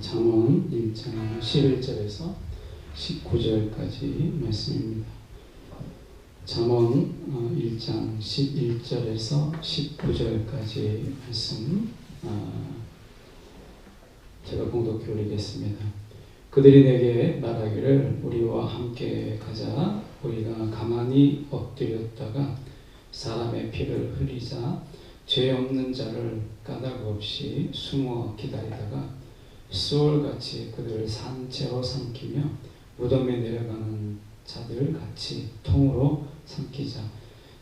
잠언 1장 11절에서 19절까지 말씀입니다. 잠언 1장 11절에서 19절까지 말씀 제가 봉독해 올리겠습니다. 그들이 내게 말하기를 우리와 함께 가자. 우리가 가만히 엎드렸다가 사람의 피를 흘리자. 죄 없는 자를 까닭 없이 숨어 기다리다가 수월같이 그들을 산채로 삼키며 무덤에 내려가는 자들 같이 통으로 삼키자.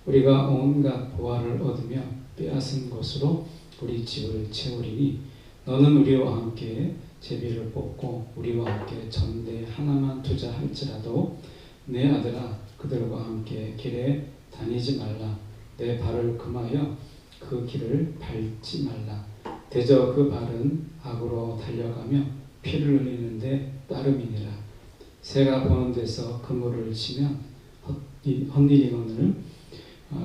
우리가 온갖 보화를 얻으며 빼앗은 것으로 우리 집을 채우리니 너는 우리와 함께 제비를 뽑고 우리와 함께 전대 하나만 두자 할지라도 내 아들아 그들과 함께 길에 다니지 말라. 내 발을 금하여 그 길을 밟지 말라. 대저 그 발은 악으로 달려가며 피를 흘리는데 따름이니라. 새가 보는 데서 그물을 치면 헛일이거늘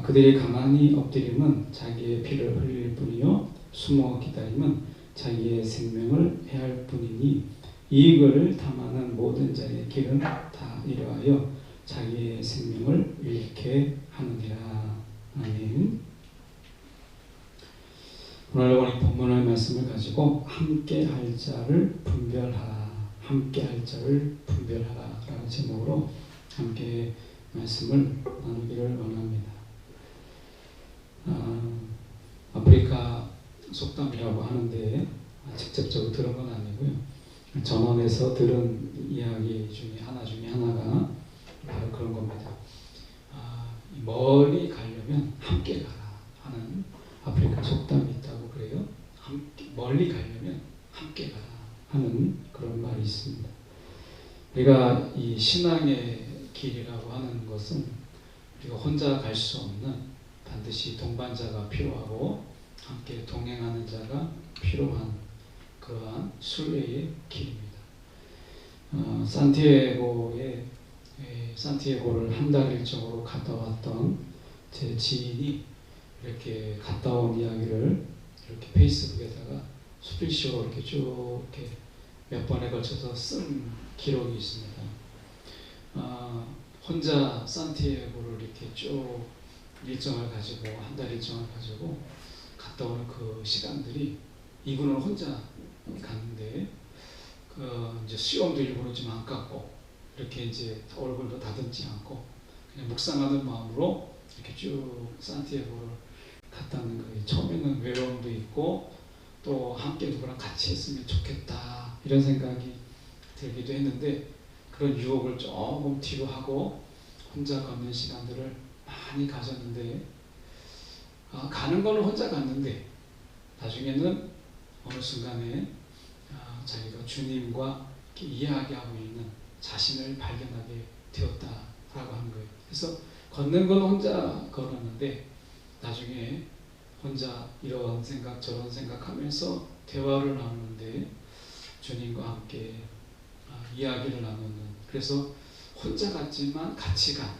그들이 가만히 엎드림은 자기의 피를 흘릴 뿐이요 숨어 기다림은 자기의 생명을 해할 뿐이니 이익을 탐하는 모든 자의 길은 다 이러하여 자기의 생명을 잃게 하느니라. 아멘. 오늘 우리 본문의 말씀을 가지고 함께 할 자를 분별하라. 함께 할 자를 분별하라 라는 제목으로 함께 말씀을 나누기를 원합니다. 아프리카 속담이라고 하는데 직접적으로 들은 건 아니고요. 전원에서 들은 이야기 중에 하나가 바로 그런 겁니다. 멀리 가려면 함께 가라 하는 아프리카 속담이 있다고 그래요. 멀리 가려면 함께 가라 하는 그런 말이 있습니다. 우리가 이 신앙의 길이라고 하는 것은 우리가 혼자 갈 수 없는 반드시 동반자가 필요하고 함께 동행하는 자가 필요한 그러한 순례의 길입니다. 산티아고를 한 달 일정으로 갔다 왔던 제 지인이 이렇게 갔다 온 이야기를 이렇게 페이스북에다가 스프링쇼로 이렇게 쭉 이렇게 몇 번에 걸쳐서 쓴 기록이 있습니다. 혼자 산티아고를 이렇게 쭉 일정을 가지고 한 달 일정을 가지고 갔다 오는 그 시간들이 이분은 혼자 갔는데 이제 수염도 일부러 좀 안 깎고 이렇게 이제 얼굴도 다듬지 않고 그냥 묵상하는 마음으로 이렇게 쭉 산티아고를 갔다는 거예요. 처음에는 외로움도 있고 또 함께 누구랑 같이 했으면 좋겠다 이런 생각이 들기도 했는데 그런 유혹을 조금 뒤로 하고 혼자 걷는 시간들을 많이 가졌는데 가는 거는 혼자 갔는데 나중에는 어느 순간에 자기가 주님과 이야기하고 있는 자신을 발견하게 되었다라고 하는 거예요. 그래서 걷는 건 혼자 걸었는데 나중에 혼자 이런 생각 저런 생각하면서 대화를 나누는데 주님과 함께 이야기를 나누는 그래서 혼자 갔지만 같이 간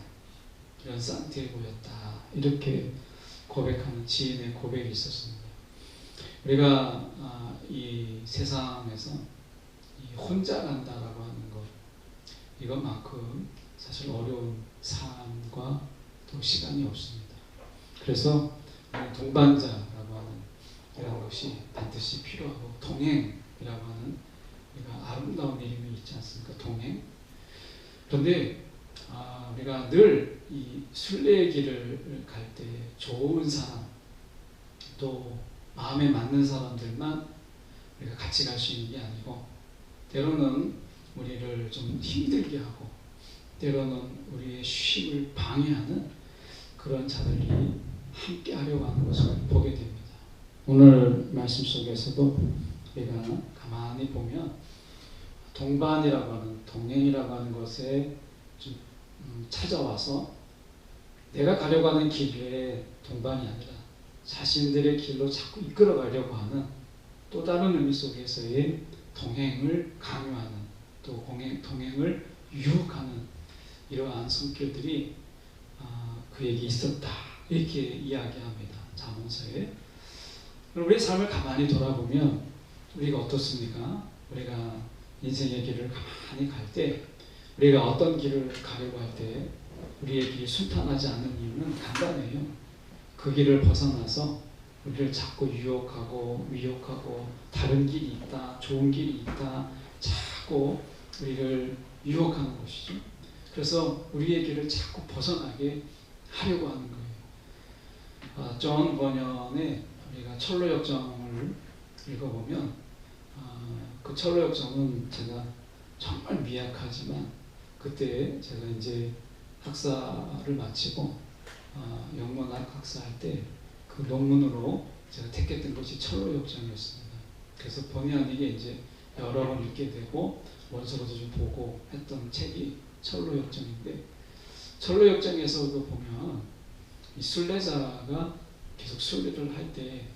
이런 산티아고였다 이렇게 고백하는 지인의 고백이 있었습니다. 우리가 이 세상에서 이 혼자 간다라고 하는 것 이것만큼 사실 어려운 삶과 또 시간이 없습니다. 그래서 동반자라고 하는 이런 것이 반드시 필요하고 동행이라고 하는 우리가 아름다운 이름이 있지 않습니까? 동행. 그런데 우리가 늘 이 순례의 길을 갈 때 좋은 사람 또 마음에 맞는 사람들만 우리가 같이 갈 수 있는 게 아니고 때로는 우리를 좀 힘들게 하고 때로는 우리의 쉼을 방해하는 그런 자들이 함께 하려고 하는 것을 보게 됩니다. 오늘 말씀 속에서도 우리가 가만히 보면 동반이라고 하는 동행이라고 하는 것에 좀 찾아와서 내가 가려고 하는 길에 동반이 아니라 자신들의 길로 자꾸 이끌어 가려고 하는 또 다른 의미 속에서의 동행을 강요하는 또 동행을 유혹하는 이러한 성격들이 그에게 있었다 이렇게 이야기합니다. 잠언서에. 우리의 삶을 가만히 돌아보면 우리가 어떻습니까? 우리가 인생의 길을 가만히 갈 때, 우리가 어떤 길을 가려고 할 때 우리의 길이 순탄하지 않는 이유는 간단해요. 그 길을 벗어나서 우리를 자꾸 유혹하고 위협하고 다른 길이 있다, 좋은 길이 있다, 자꾸 우리를 유혹하는 것이죠. 그래서 우리의 길을 자꾸 벗어나게 하려고 하는 거예요. 존 버년의 우리가 철로역정을 읽어보면 그 철로역정은 제가 정말 미약하지만 그때 제가 이제 학사를 마치고 영문학 학사할 때 그 논문으로 제가 택했던 것이 철로역정이었습니다. 그래서 본의 아니게 이제 여러 번 읽게 되고 원서로도 좀 보고 했던 책이 철로역정인데, 철로역정에서도 보면 이 순례자가 계속 순례를 할 때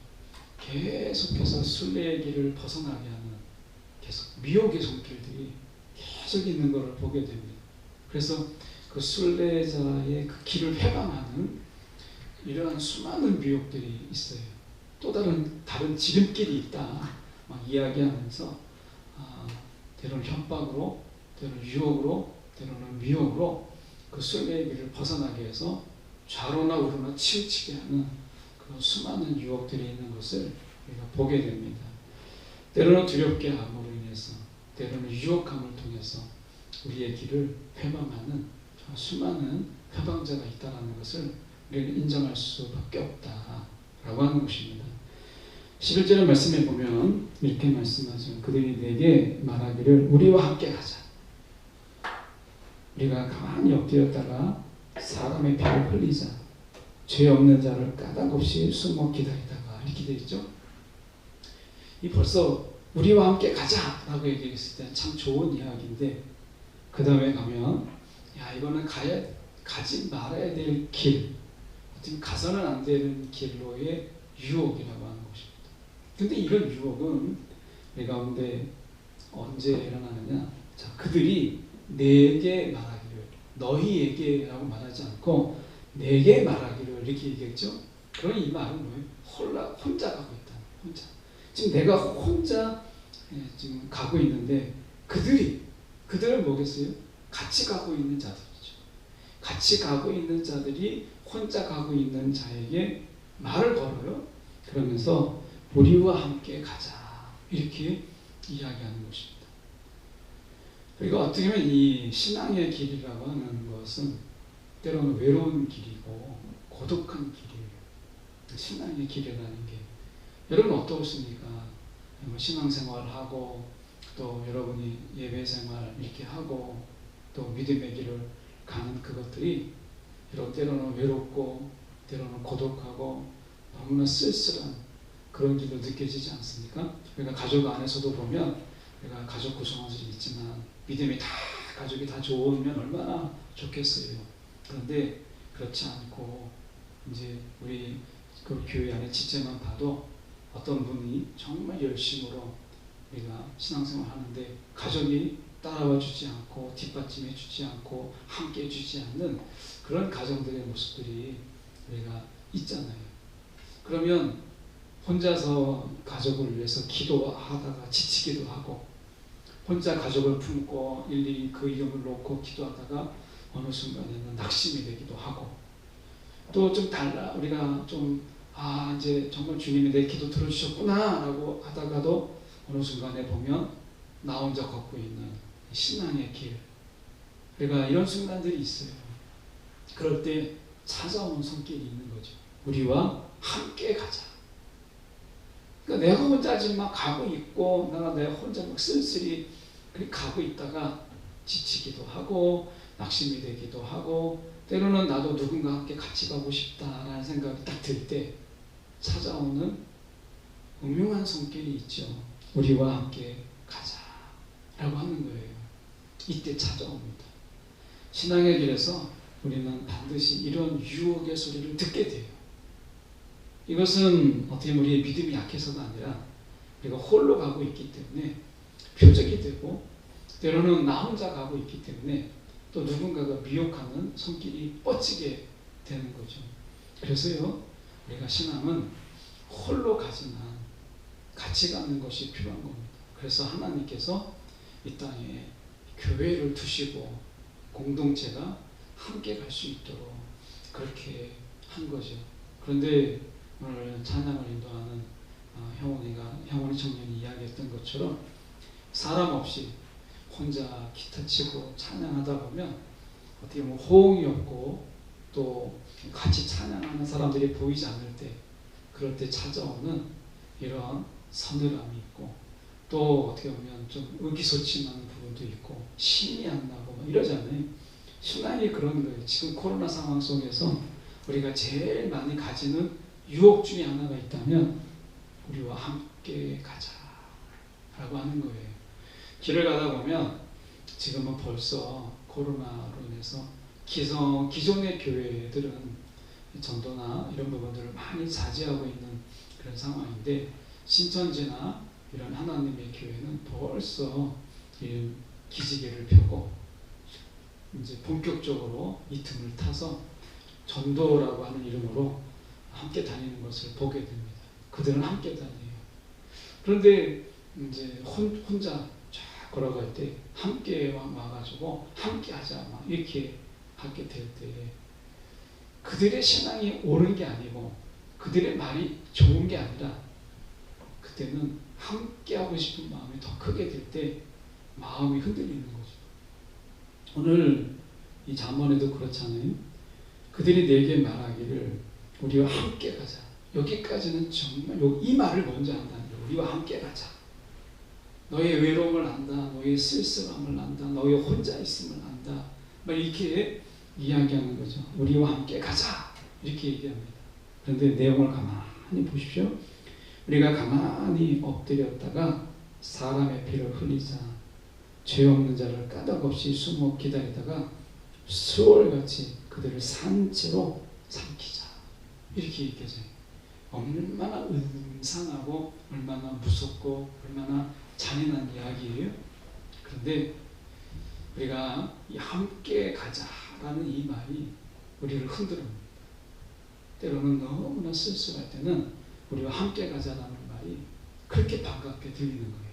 계속해서 순례의 길을 벗어나게 하는 계속 미혹의 손길들이 계속 있는 것을 보게 됩니다. 그래서 그 순례자의 그 길을 회방하는 이러한 수많은 미혹들이 있어요. 또 다른 지름길이 있다 막 이야기하면서 때로는 협박으로, 때로는 유혹으로, 때로는 미혹으로 그 순례의 길을 벗어나게 해서 좌로나 우로나 치우치게 하는 그런 수많은 유혹들이 있는 것을 우리가 보게 됩니다. 때로는 두렵게 함으로 인해서, 때로는 유혹함을 통해서 우리의 길을 회방하는 수많은 회방자가 있다는 것을 우리는 인정할 수밖에 없다라고 하는 것입니다. 11절의 말씀에 보면 이렇게 말씀하죠. 그들이 내게 말하기를 우리와 함께 가자. 우리가 가만히 엎드렸다가 사람의 피를 흘리자. 죄 없는 자를 까닭없이 숨어 기다리다가 이렇게 되어 있죠. 이 벌써 우리와 함께 가자라고 얘기했을 때 참 좋은 이야기인데, 그 다음에 가면 야 이거는 가지 말아야 될 길, 어떻게 가서는 안 되는 길로의 유혹이라고 하는 것입니다. 근데 이런 유혹은 내 가운데 언제 일어나느냐? 자, 그들이 내게 말하기를, 너희에게라고 말하지 않고 내게 말하기를 이렇게 얘기했죠. 그럼 이 말은 뭐예요? 혼자 가고 있다. 혼자. 지금 내가 혼자 지금 가고 있는데 그들은 뭐겠어요? 같이 가고 있는 자들이죠. 같이 가고 있는 자들이 혼자 가고 있는 자에게 말을 걸어요. 그러면서 우리와 함께 가자 이렇게 이야기하는 것입니다. 그리고 어떻게 보면 이 신앙의 길이라고 하는 것은 때로는 외로운 길이고 고독한 길이에요. 신앙의 길이라는 게 여러분 어떠십니까? 신앙생활을 하고 또 여러분이 예배생활 이렇게 하고 또 믿음의 길을 가는 그것들이 때로는 외롭고 때로는 고독하고 너무나 쓸쓸한 그런 길로 느껴지지 않습니까? 그러니까 가족 안에서도 보면 우리가 가족 구성원들이 있지만 믿음이 가족이 다 좋으면 얼마나 좋겠어요. 그런데 그렇지 않고 이제 우리 그 교회 안에 지체만 봐도 어떤 분이 정말 열심으로 우리가 신앙생활 하는데 가족이 따라와 주지 않고 뒷받침해 주지 않고 함께 해 주지 않는 그런 가정들의 모습들이 우리가 있잖아요. 그러면 혼자서 가족을 위해서 기도하다가 지치기도 하고, 혼자 가족을 품고 일일이 그 이름을 놓고 기도하다가 어느 순간에는 낙심이 되기도 하고, 또 좀 달라 우리가 좀 이제 정말 주님이 내 기도 들어주셨구나 라고 하다가도 어느 순간에 보면 나 혼자 걷고 있는 신앙의 길, 우리가 이런 순간들이 있어요. 그럴 때 찾아오는 손길이 있는 거죠. 우리와 함께 가자. 그러니까 내가 혼자 지금 막 가고 있고 내가 혼자 막 쓸쓸히 가고 있다가 지치기도 하고 낙심이 되기도 하고, 때로는 나도 누군가 함께 같이 가고 싶다라는 생각이 딱 들 때 찾아오는 음흉한 손길이 있죠. 우리와 함께 가자라고 하는 거예요. 이때 찾아옵니다. 신앙의 길에서 우리는 반드시 이런 유혹의 소리를 듣게 돼요. 이것은 어떻게 보면 우리의 믿음이 약해서가 아니라 우리가 홀로 가고 있기 때문에 표적이 되고, 때로는 나 혼자 가고 있기 때문에 또 누군가가 미혹하는 손길이 뻗치게 되는 거죠. 그래서요, 우리가 신앙은 홀로 가지만 같이 가는 것이 필요한 겁니다. 그래서 하나님께서 이 땅에 교회를 두시고 공동체가 함께 갈 수 있도록 그렇게 한 거죠. 그런데 오늘 찬양을 인도하는 형원이 청년이 이야기했던 것처럼 사람 없이 혼자 기타 치고 찬양하다 보면 어떻게 보면 호응이 없고 또 같이 찬양하는 사람들이 보이지 않을 때, 그럴 때 찾아오는 이런 서늘함이 있고 또 어떻게 보면 좀 의기소침한 부분도 있고 신이 안 나고 이러잖아요. 신앙이 그런 거예요. 지금 코로나 상황 속에서 우리가 제일 많이 가지는 유혹 중에 하나가 있다면 우리와 함께 가자 라고 하는 거예요. 길을 가다 보면 지금은 벌써 코로나로 인해서 기존의 교회들은 전도나 이런 부분들을 많이 자제하고 있는 그런 상황인데, 신천지나 이런 하나님의 교회는 벌써 이 기지개를 펴고 이제 본격적으로 이 틈을 타서 전도라고 하는 이름으로 함께 다니는 것을 보게 됩니다. 그들은 함께 다녀요. 그런데 이제 혼자 쫙 걸어갈 때 함께 와가지고 함께 하자 막 이렇게 하게 될 때 그들의 신앙이 옳은 게 아니고 그들의 말이 좋은 게 아니라 그때는 함께 하고 싶은 마음이 더 크게 될 때 마음이 흔들리는 거죠. 오늘 이 잠언에도 그렇잖아요. 그들이 내게 말하기를 우리와 함께 가자. 여기까지는 정말 이 말을 먼저 한다는 거예요. 우리와 함께 가자. 너의 외로움을 안다. 너의 쓸쓸함을 안다. 너의 혼자 있음을 안다. 막 이렇게 이야기하는 거죠. 우리와 함께 가자. 이렇게 얘기합니다. 그런데 내용을 가만히 보십시오. 우리가 가만히 엎드렸다가 사람의 피를 흘리자. 죄 없는 자를 까닭없이 숨어 기다리다가 수월같이 그들을 산채로 삼키자. 이렇게 얘기하죠. 얼마나 음산하고 얼마나 무섭고 얼마나 잔인한 이야기예요. 그런데 우리가 함께 가자라는 이 말이 우리를 흔들어요. 때로는 너무나 쓸쓸할 때는 우리와 함께 가자라는 말이 그렇게 반갑게 들리는 거예요.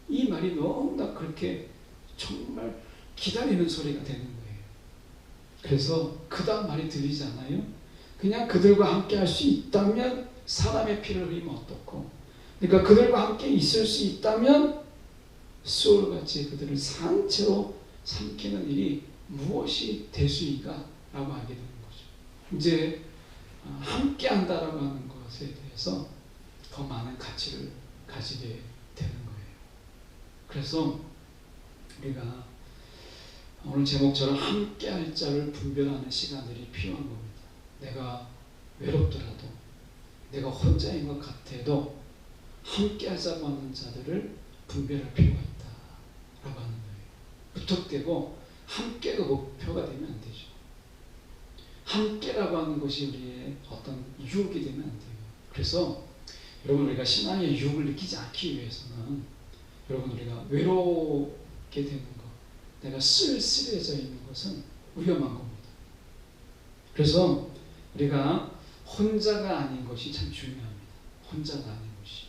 이 말이 너무나 그렇게 정말 기다리는 소리가 되는 거예요. 그래서 그 다음 말이 들리지 않아요? 그냥 그들과 함께 할 수 있다면 사람의 피를 흘리면 어떻고, 그러니까 그들과 함께 있을 수 있다면 수월같이 그들을 산채로 삼키는 일이 무엇이 되수이까? 라고 알게 되는 거죠. 이제 함께 한다라고 하는 것에 대해서 더 많은 가치를 가지게 되는 거예요. 그래서 우리가 오늘 제목처럼 함께 할 자를 분별하는 시간들이 필요한 겁니다. 내가 외롭더라도 내가 혼자인 것 같아도 함께 하자고 하는 자들을 분별할 필요가 있다라고 하는 거예요. 무턱대고 함께가 목표가 되면 안 되죠. 함께라고 하는 것이 우리의 어떤 유혹이 되면 안 돼요. 그래서 여러분, 우리가 신앙의 유혹을 느끼지 않기 위해서는 여러분, 우리가 외롭게 되는 것, 내가 쓸쓸해져 있는 것은 위험한 겁니다. 그래서 우리가 혼자가 아닌 것이 참 중요합니다. 혼자가 아닌 것이.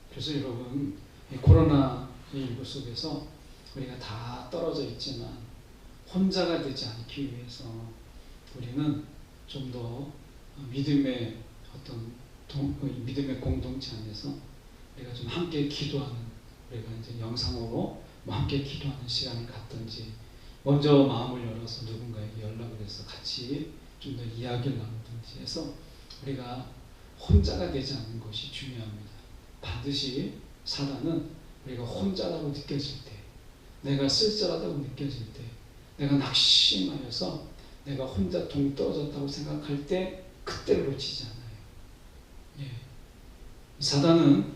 그래서 여러분, 이 코로나19 속에서 우리가 다 떨어져 있지만 혼자가 되지 않기 위해서 우리는 좀 더 믿음의 믿음의 공동체 안에서 우리가 좀 함께 기도하는, 우리가 이제 영상으로 함께 기도하는 시간을 갖든지, 먼저 마음을 열어서 누군가에게 연락을 해서 같이 좀 더 이야기를 나누든지 해서 우리가 혼자가 되지 않는 것이 중요합니다. 반드시 사단은 우리가 혼자라고 느껴질 때, 내가 쓸쓸하다고 느껴질 때, 내가 낙심하여서 내가 혼자 동떨어졌다고 생각할 때 그때를 놓치지 않아요. 예. 사단은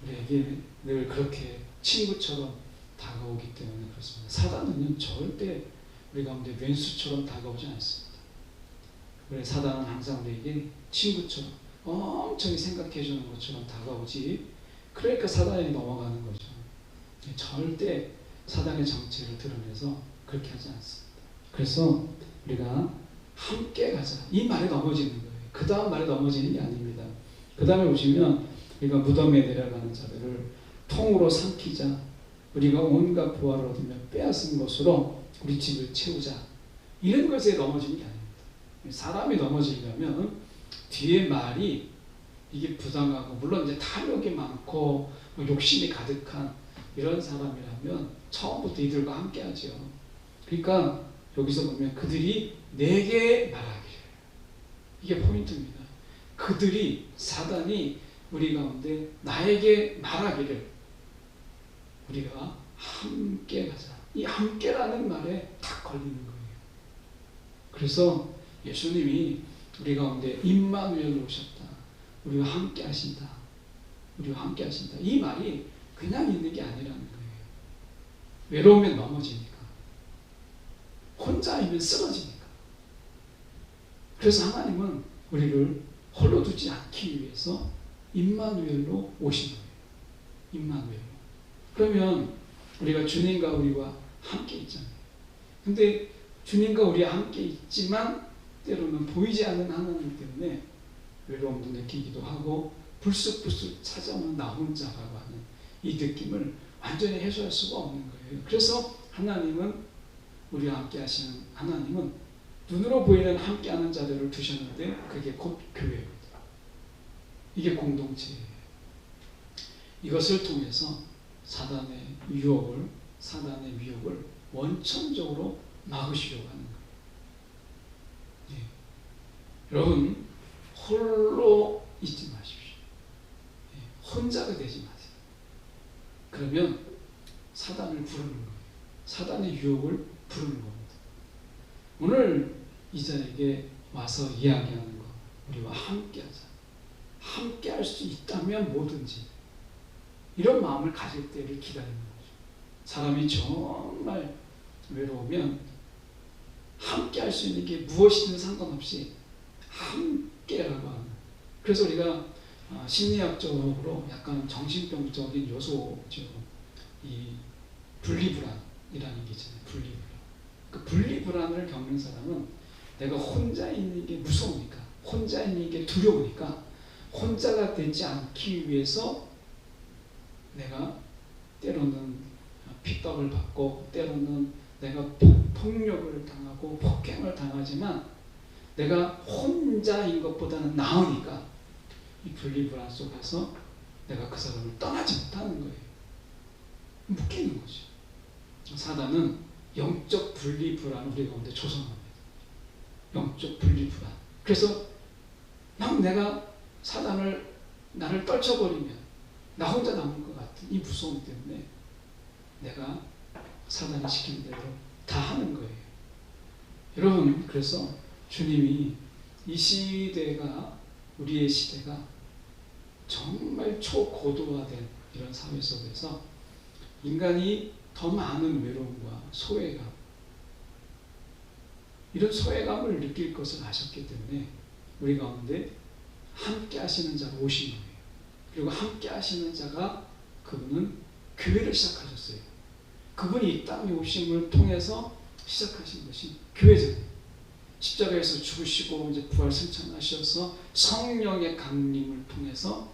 우리에게 늘 그렇게 친구처럼 다가오기 때문에 그렇습니다. 사단은 절대 우리 가운데 왼수처럼 다가오지 않습니다. 그래서 사단은 항상 우리에게 친구처럼 엄청 생각해 주는 것처럼 다가오지, 그러니까 사단에 넘어가는 거죠. 절대 사단의 정체를 드러내서 그렇게 하지 않습니다. 그래서 우리가 함께 가자, 이 말에 넘어지는 거예요. 그 다음 말에 넘어지는 게 아닙니다. 그 다음에 보시면 우리가 무덤에 내려가는 자들을 통으로 삼키자. 우리가 온갖 부활을 얻으며 빼앗은 것으로 우리 집을 채우자. 이런 것에 넘어지는 게 아닙니다. 사람이 넘어지려면 뒤에 말이 이게 부당하고, 물론 이제 탐욕이 많고 욕심이 가득한 이런 사람이라면 처음부터 이들과 함께 하죠. 그러니까 여기서 보면 그들이 내게 말하기를, 이게 포인트입니다. 그들이, 사단이 우리 가운데 나에게 말하기를 우리가 함께 가자. 이 함께라는 말에 딱 걸리는 거예요. 그래서 예수님이 우리 가운데 임마누엘로 오셨다. 우리와 함께 하신다. 우리와 함께 하신다. 이 말이 그냥 있는 게 아니라는 거예요. 외로우면 넘어지니까. 혼자이면 쓰러지니까. 그래서 하나님은 우리를 홀로 두지 않기 위해서 임마누엘로 오신 거예요. 임마누엘로. 그러면 우리가 주님과 우리와 함께 있잖아요. 근데 주님과 우리와 함께 있지만 때로는 보이지 않는 하나님 때문에 외로움도 느끼기도 하고 불쑥불쑥 찾아오는 나 혼자라고 하는 이 느낌을 완전히 해소할 수가 없는 거예요. 그래서 하나님은, 우리와 함께 하시는 하나님은 눈으로 보이는 함께하는 자들을 두셨는데 그게 곧 교회거든요. 이게 공동체예요. 이것을 통해서 사단의 유혹을 원천적으로 막으시려고 하는 거예요. 예. 여러분, 홀로 있지 마십시오. 예. 혼자가 되지 마세요. 그러면 사단을 부르는 거예요. 사단의 유혹을 부르는 겁니다. 오늘 이 자에게 와서 이야기하는 것, 우리와 함께하자. 함께 할 수 있다면 뭐든지, 이런 마음을 가질 때를 기다리는 거죠. 사람이 정말 외로우면 함께 할 수 있는 게 무엇이든 상관없이 함께라고 하는. 그래서 우리가 심리학적으로 약간 정신병적인 요소죠. 이 분리불안이라는 게 있잖아요. 분리불안. 그 분리불안을 겪는 사람은 내가 혼자 있는 게 무서우니까, 혼자 있는 게 두려우니까 혼자가 되지 않기 위해서 내가 때로는 핍박을 받고, 때로는 내가 폭력을 당하고 폭행을 당하지만 내가 혼자인 것보다는 나으니까 이 분리불안 속에서 내가 그 사람을 떠나지 못하는 거예요. 묶이는 거죠. 사단은 영적 분리불안을 우리 가운데 조성합니다. 영적 분리불안. 그래서 막 내가 나를 떨쳐버리면 나 혼자 남은 것 같은 이 무서움 때문에 내가 사단이 시키는 대로 다 하는 거예요. 여러분, 그래서 주님이 이 시대가, 우리의 시대가 정말 초고도화된 이런 사회 속에서 인간이 더 많은 외로움과 소외감, 이런 소외감을 느낄 것을 아셨기 때문에 우리 가운데 함께 하시는 자가 오신 거예요. 그리고 함께 하시는 자가, 그분은 교회를 시작하셨어요. 그분이 이 땅에 오심을 통해서 시작하신 것이 교회잖아요. 십자가에서 죽으시고 이제 부활 승천하셔서 성령의 강림을 통해서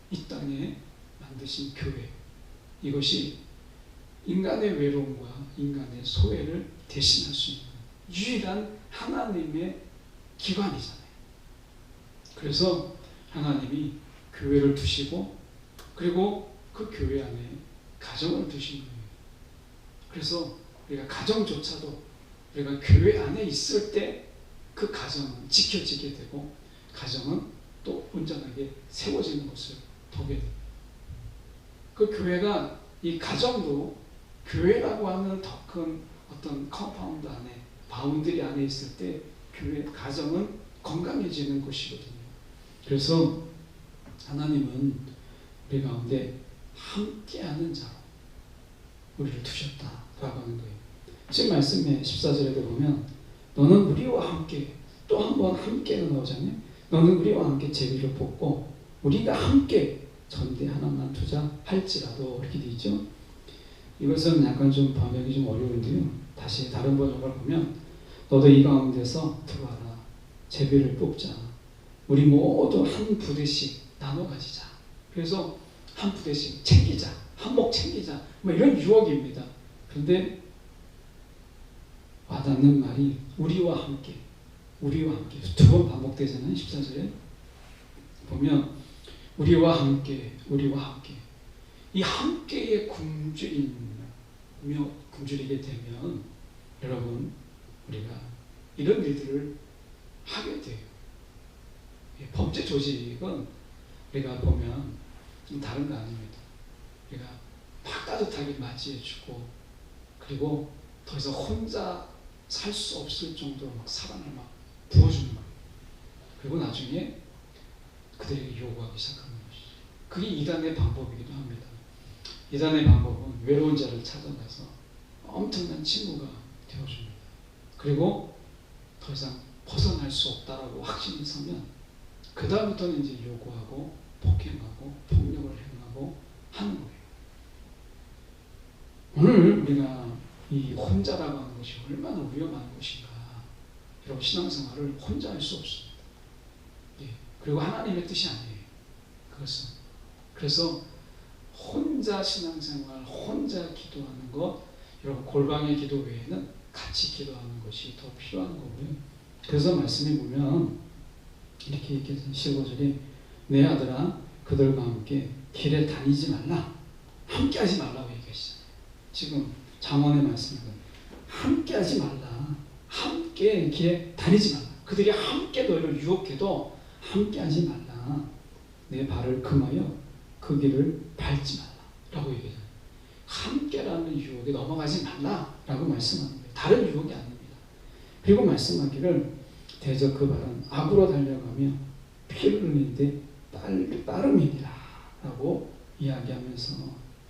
이 땅에 만드신 교회. 이것이 인간의 외로움과 인간의 소외를 대신할 수 있는 유일한 하나님의 기관이잖아요. 그래서 하나님이 교회를 두시고, 그리고 그 교회 안에 가정을 두신 거예요. 그래서 우리가 가정조차도 우리가 교회 안에 있을 때 그 가정은 지켜지게 되고, 가정은 또 온전하게 세워지는 것을 보게 됩니다. 그 교회가, 이 가정도 교회라고 하는 더 큰 어떤 컴파운드 안에, 바운드리 안에 있을 때 교회, 가정은 건강해지는 곳이거든요. 그래서 하나님은 우리 가운데 함께하는 자로 우리를 두셨다라고 하는 거예요. 지금 말씀에 14절에도 보면 너는 우리와 함께, 또 한 번 함께가 나오잖아요. 너는 우리와 함께 제비를 뽑고 우리가 함께 전대 하나만 두자 할지라도, 이렇게 되어 있죠. 이것은 약간 좀 번역이 좀 어려운데요. 다시 다른 번역을 보면 너도 이 가운데서 들어와라. 제비를 뽑자. 우리 모두 한 부대씩 나눠 가지자. 그래서 한 부대씩 챙기자. 한몫 챙기자. 뭐 이런 유혹입니다. 그런데 와닿는 말이 우리와 함께, 우리와 함께 두 번 반복되잖아요. 14절에 보면 우리와 함께, 우리와 함께. 이 함께에 굶주리게 되면 여러분 우리가 이런 일들을 하게 돼요. 범죄 조직은 우리가 보면 다른 거 아닙니다. 우리가 막 따뜻하게 맞이해주고 그리고 더 이상 혼자 살 수 없을 정도로 막 사랑을 막 부어주는 거예요. 그리고 나중에 그들에게 요구하기 시작하는 것이죠. 그게 이단의 방법이기도 합니다. 이단의 방법은 외로운 자를 찾아가서 엄청난 친구가 되어줍니다. 그리고 더 이상 벗어날 수 없다라고 확신이 서면 그 다음부터는 이제 요구하고 폭행하고 폭력을 행하고 하는 거예요. 오늘 우리가 이 혼자라고 하는 것이 얼마나 위험한 것인가. 여러분 신앙생활을 혼자 할 수 없습니다. 예. 그리고 하나님의 뜻이 아니에요. 그것은. 그래서 혼자 신앙생활, 혼자 기도하는 것, 여러분 골방의 기도 외에는 같이 기도하는 것이 더 필요한 거고요. 그래서 말씀해 보면 이렇게 얘기해서 15절에 내 아들아 그들과 함께 길에 다니지 말라. 함께 하지 말라고 얘기하시잖아요. 지금 잠언의 말씀은 함께 하지 말라. 함께 길에 다니지 말라. 그들이 함께 너희를 유혹해도 함께 하지 말라. 내 발을 금하여 그 길을 밟지 말라. 라고 얘기해요. 함께라는 유혹에 넘어가지 말라. 라고 말씀하는 거예요. 다른 유혹이 아닙니다. 그리고 말씀하기를 대적 그 발은 악으로 달려가며 피를 흘리는데 따름이니라. 라고 이야기하면서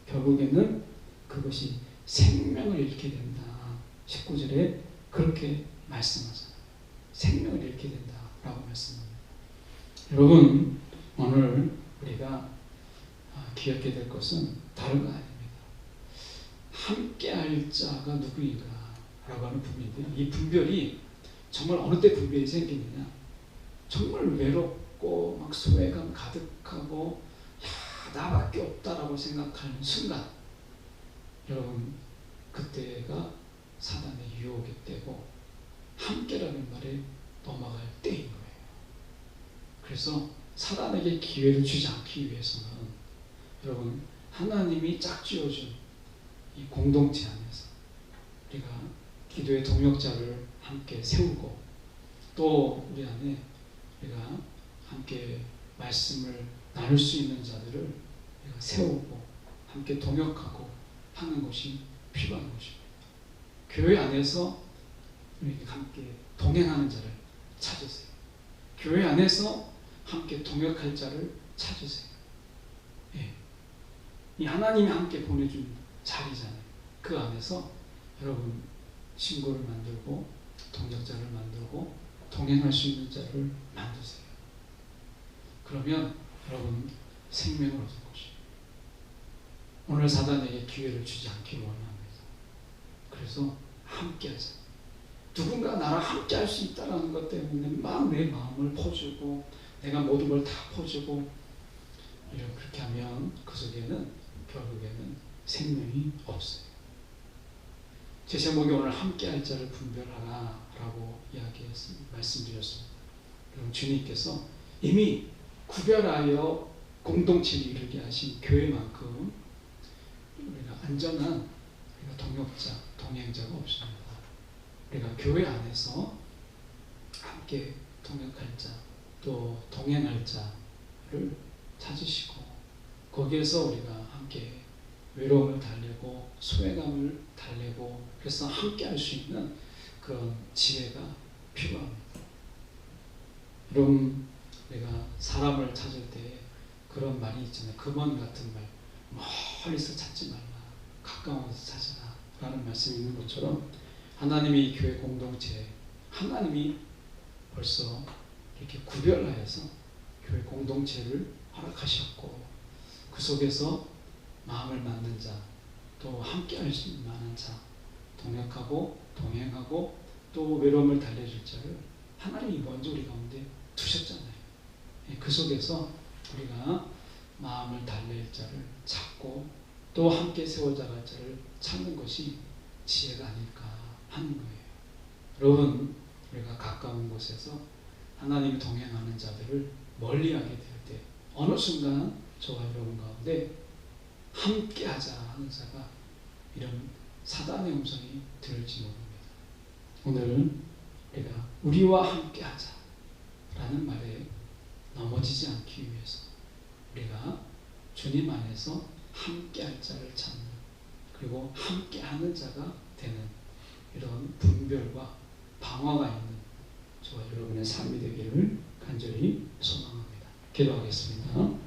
결국에는 그것이 생명을 잃게 된다. 19절에 그렇게 말씀하잖아요. 생명을 잃게 된다. 라고 말씀합니다. 여러분 오늘 우리가 기억해야 될 것은 다른 거 아닙니다. 함께할 자가 누구인가 라고 하는 분별인데 이 분별이 정말 어느 때 분별이 생기느냐 정말 외롭고 막 소외감 가득하고 야, 나밖에 없다라고 생각하는 순간 여러분 그때가 사단의 유혹의 때고 함께라는 말에 넘어갈 때인 거예요. 그래서 사단에게 기회를 주지 않기 위해서는 여러분 하나님이 짝지어준 이 공동체 안에서 우리가 기도의 동역자를 함께 세우고 또 우리 안에 우리가 함께 말씀을 나눌 수 있는 자들을 우리가 세우고 함께 동역하고 하는 것이 필요한 것입니다. 교회 안에서 우리가 함께 동행하는 자를 찾으세요. 교회 안에서 함께 동역할 자를 찾으세요. 예. 이 하나님이 함께 보내준 자리잖아요. 그 안에서 여러분 친구를 만들고 동역자를 만들고 동행할 수 있는 자를 만드세요. 그러면 여러분 생명을 얻을 것이에요. 오늘 사단에게 기회를 주지 않기를 원합니다. 그래서 함께하자. 누군가 나랑 함께할 수 있다는 것 때문에 막 내 마음을 퍼주고 내가 모든 걸 다 퍼주고 그렇게 하면 그 속에는 결국에는 생명이 없어요. 제 제목이 오늘 함께할 자를 분별하라 라고 말씀드렸습니다. 그럼 주님께서 이미 구별하여 공동체를 이루게 하신 교회만큼 우리가 안전한 우리가 동역자, 동행자가 없습니다. 우리가 교회 안에서 함께 동역할 자, 또 동행할 자를 찾으시고 거기에서 우리가 함께 외로움을 달래고 소외감을 달래고 그래서 함께 할 수 있는 그런 지혜가 필요합니다. 여러분 우리가 사람을 찾을 때 그런 말이 있잖아요. 금원 같은 말 멀리서 찾지 말라 가까워서 찾아라 라는 말씀이 있는 것처럼 하나님의 이 교회 공동체 하나님이 벌써 이렇게 구별하여서 교회 공동체를 허락하셨고 그 속에서 마음을 맞는 자, 또 함께 할 수 있는 만한 자, 동역하고 동행하고 또 외로움을 달래줄 자를 하나님이 먼저 우리 가운데 두셨잖아요. 그 속에서 우리가 마음을 달랠 자를 찾고 또 함께 세워자갈 자를 찾는 것이 지혜가 아닐까 하는 거예요. 여러분, 우리가 가까운 곳에서 하나님이 동행하는 자들을 멀리하게 될 때 어느 순간 저와 여러분 가운데 함께하자 하는 자가 이런 사단의 음성이 들을지 모릅니다. 오늘은 우리가 우리와 함께하자 라는 말에 넘어지지 않기 위해서 우리가 주님 안에서 함께할 자를 찾는, 그리고 함께하는 자가 되는 이런 분별과 방화가 있는 저와 여러분의 삶이 되기를 간절히 소망합니다. 기도하겠습니다.